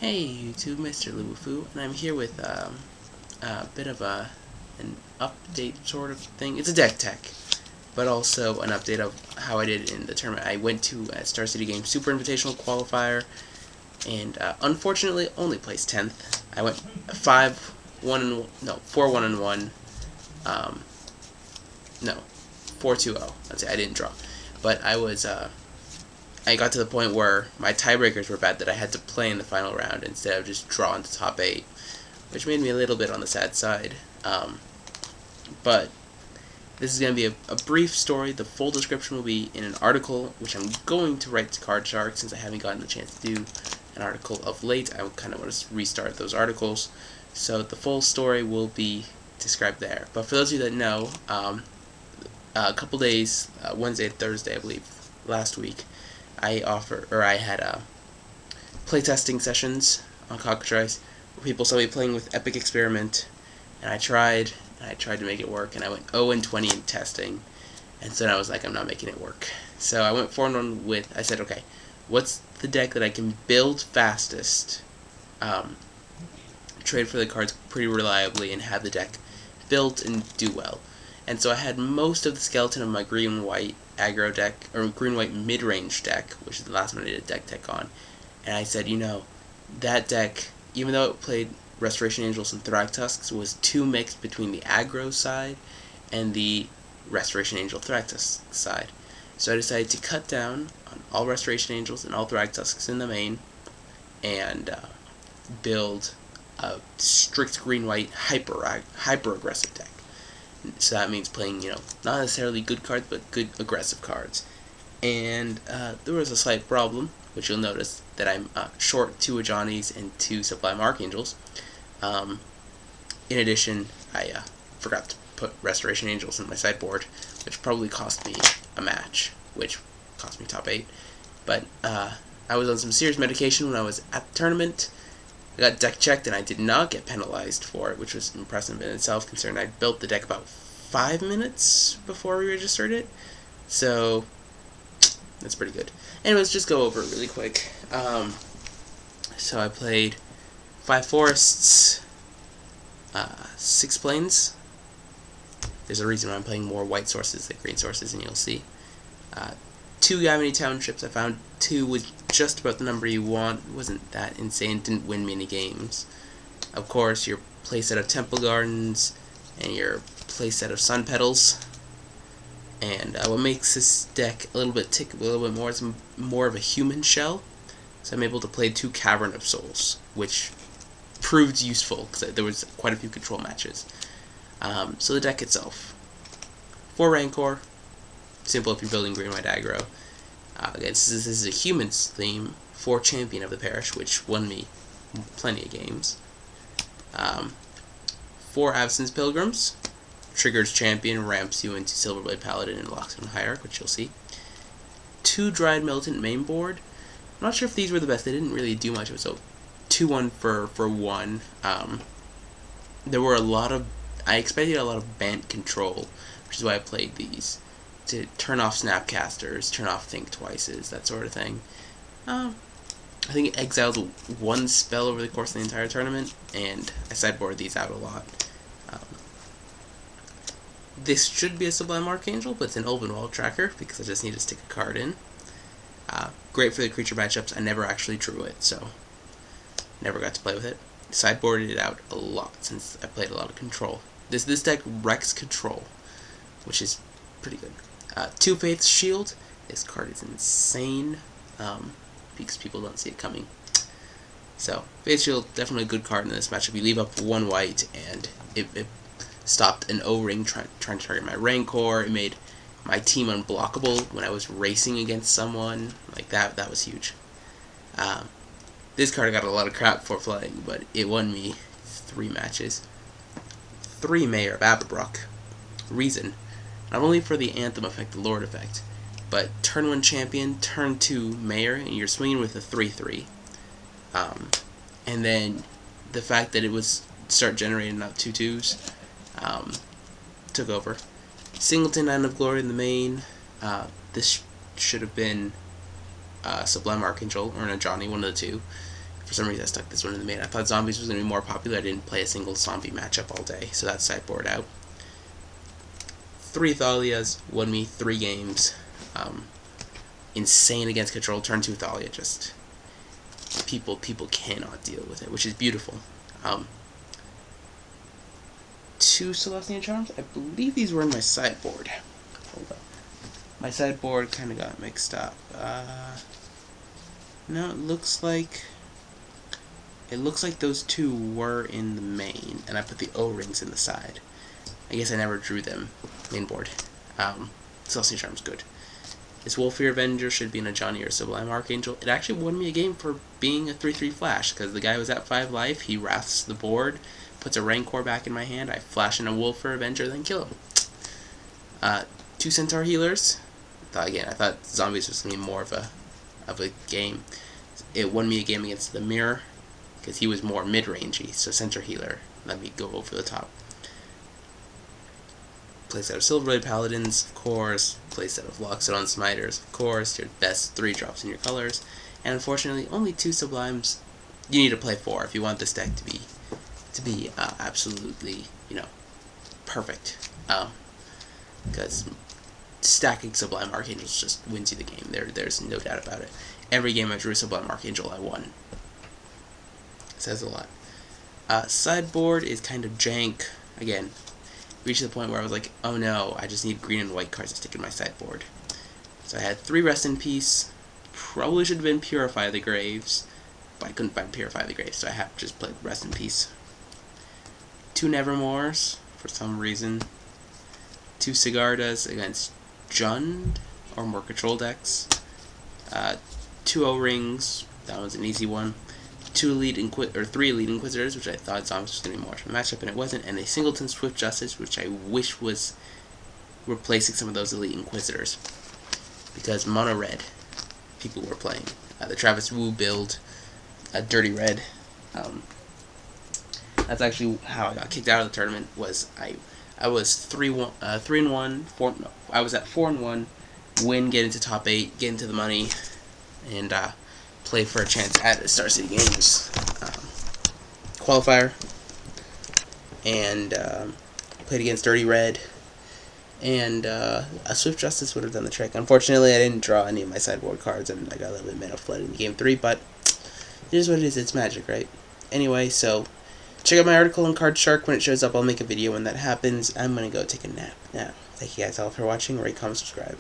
Hey YouTube, Mrlubufu, and I'm here with a bit of an update sort of thing. It's a deck tech, but also an update of how I did in the tournament. I went to Star City Games Super Invitational Qualifier, and unfortunately only placed 10th. I went 4-1-1, no, 4-2-0. That's it. I didn't draw, but I got to the point where my tiebreakers were bad that I had to play in the final round instead of just drawing to top 8, which made me a little bit on the sad side. But this is going to be a brief story. The full description will be in an article, which I'm going to write to Card Shark since I haven't gotten the chance to do an article of late. I kind of want to restart those articles. So the full story will be described there. But for those of you that know, a couple days, Wednesday and Thursday, I believe, last week, I had playtesting sessions on Cockatrice where people saw me playing with Epic Experiment, and I tried to make it work, and I went 0-20 in testing, and so then I was like, I'm not making it work. So I went 4-1 with, I said, okay, what's the deck that I can build fastest, trade for the cards pretty reliably, and have the deck built and do well. And so I had most of the skeleton of my green-white aggro deck, or green-white mid-range deck, which is the last one I did a deck tech on. And I said, you know, that deck, even though it played Restoration Angels and Thragtusks, was too mixed between the aggro side and the Restoration Angel Thragtusk side. So I decided to cut down on all Restoration Angels and all Thragtusks in the main, and build a strict green-white hyper-aggressive deck. So that means playing, you know, not necessarily good cards, but good aggressive cards. And there was a slight problem, which you'll notice that I'm short 2 Ajani's and 2 Sublime Archangels. In addition, I forgot to put Restoration Angels in my sideboard, which probably cost me a match, which cost me top 8. But I was on some serious medication when I was at the tournament. I got deck checked, and I did not get penalized for it, which was impressive in itself, considering I built the deck about 5 minutes before we registered it. So that's pretty good. Anyways, just go over it really quick. So I played 5 forests, 6 plains. There's a reason why I'm playing more white sources than green sources, and you'll see. 2 Yamini Townships. I found 2 was just about the number you want. It wasn't that insane. It didn't win many games. Of course, your playset of Temple Gardens and your playset of Sun Petals. And what makes this deck a little bit more is more of a human shell. So I'm able to play 2 Cavern of Souls, which proved useful because there was quite a few control matches. So the deck itself: 4 Rancor. Simple if you're building green-white aggro. Again, this is a humans theme, 4 Champion of the Parish, which won me plenty of games. 4 Absence Pilgrims. Triggers Champion, ramps you into Silverblade Paladin and locks in Hierarch, which you'll see. 2 Dryad Militant main board. I'm not sure if these were the best. They didn't really do much. So 2-1 for 1. There were a lot of... I expected a lot of Bant control, which is why I played these. To turn off Snapcasters, turn off Think Twices, that sort of thing. I think it exiled 1 spell over the course of the entire tournament, and I sideboarded these out a lot. This should be a Sublime Archangel, but it's an Ulvenwald tracker, because I just need to stick a card in. Great for the creature matchups. I never actually drew it, so never got to play with it. Sideboarded it out a lot, since I played a lot of control. This deck wrecks control, which is pretty good. 2 Faith's Shield. This card is insane, because people don't see it coming. So, Faith's Shield, definitely a good card in this matchup. You leave up 1 white, and it stopped an O-ring trying to target my Rancor. It made my team unblockable when I was racing against someone. Like, that was huge. This card got a lot of crap for playing, but it won me 3 matches. 3 Mayor of Aberbrook. Reason: not only for the Anthem effect, the Lord effect, but turn 1 Champion, turn 2 Mayor, and you're swinging with a 3/3. And then the fact that it was start generating out 2/2s took over. Singleton, End of Glory in the main. This should have been Sublime Archangel or an Ajani, one of the two. For some reason I stuck this one in the main. I thought zombies was going to be more popular. I didn't play a single zombie matchup all day, so that's sideboard out. 3 Thalias won me 3 games. Insane against control. Turn 2 Thalia, just people cannot deal with it, which is beautiful. 2 Celestian Charms. I believe these were in my sideboard. Hold up. My sideboard kind of got mixed up. No, it looks like those 2 were in the main, and I put the O-rings in the side. I guess I never drew them main board. Celestian Charm's good. This Wolfear Avenger should be in a Johnny or Sublime Archangel. It actually won me a game for being a 3/3 flash, because the guy was at 5 life, he wraths the board, puts a Rancor back in my hand, I flash in a Wolfear Avenger, then kill him. 2 Centaur Healers. I thought zombies was going to be more of a game. It won me a game against the Mirror, because he was more mid-rangey, so Centaur Healer let me go over the top. Playset of Silverblade Paladins, of course. Playset of Loxodon Smiters, of course. Your best 3 drops in your colors. And unfortunately, only 2 Sublimes. You need to play 4 if you want this deck to be absolutely, perfect. Because stacking Sublime Archangels just wins you the game. There's no doubt about it. Every game I drew Sublime Archangel, I won. Says a lot. Sideboard is kind of jank. Again, reached the point where I was like, oh no, I just need green and white cards to stick in my sideboard. So I had 3 Rest in Peace. Probably should have been Purify the Graves, but I couldn't find Purify the Graves, so I have to just play Rest in Peace. 2 Nevermores, for some reason. 2 Sigardas against Jund, or more control decks. 2 O-Rings, that one's an easy one. 3 Elite Inquisitors, which I thought zombies was going to be more of a matchup, and it wasn't, and a Singleton Swift Justice, which I wish was replacing some of those Elite Inquisitors, because mono red people were playing. The Travis Wu build, Dirty Red. That's actually how I got kicked out of the tournament. I was 3-1, I was at 4-1, win, get into top 8, get into the money, and play for a chance at Star City Games qualifier, and played against Dirty Red, and a Swift Justice would have done the trick. Unfortunately, I didn't draw any of my sideboard cards, and I got a little bit mana flooded in Game 3, but it is what it is. It's Magic, right? Anyway, so check out my article on Card Shark. When it shows up, I'll make a video when that happens. I'm going to go take a nap now. Thank you guys all for watching. Rate, comment, subscribe.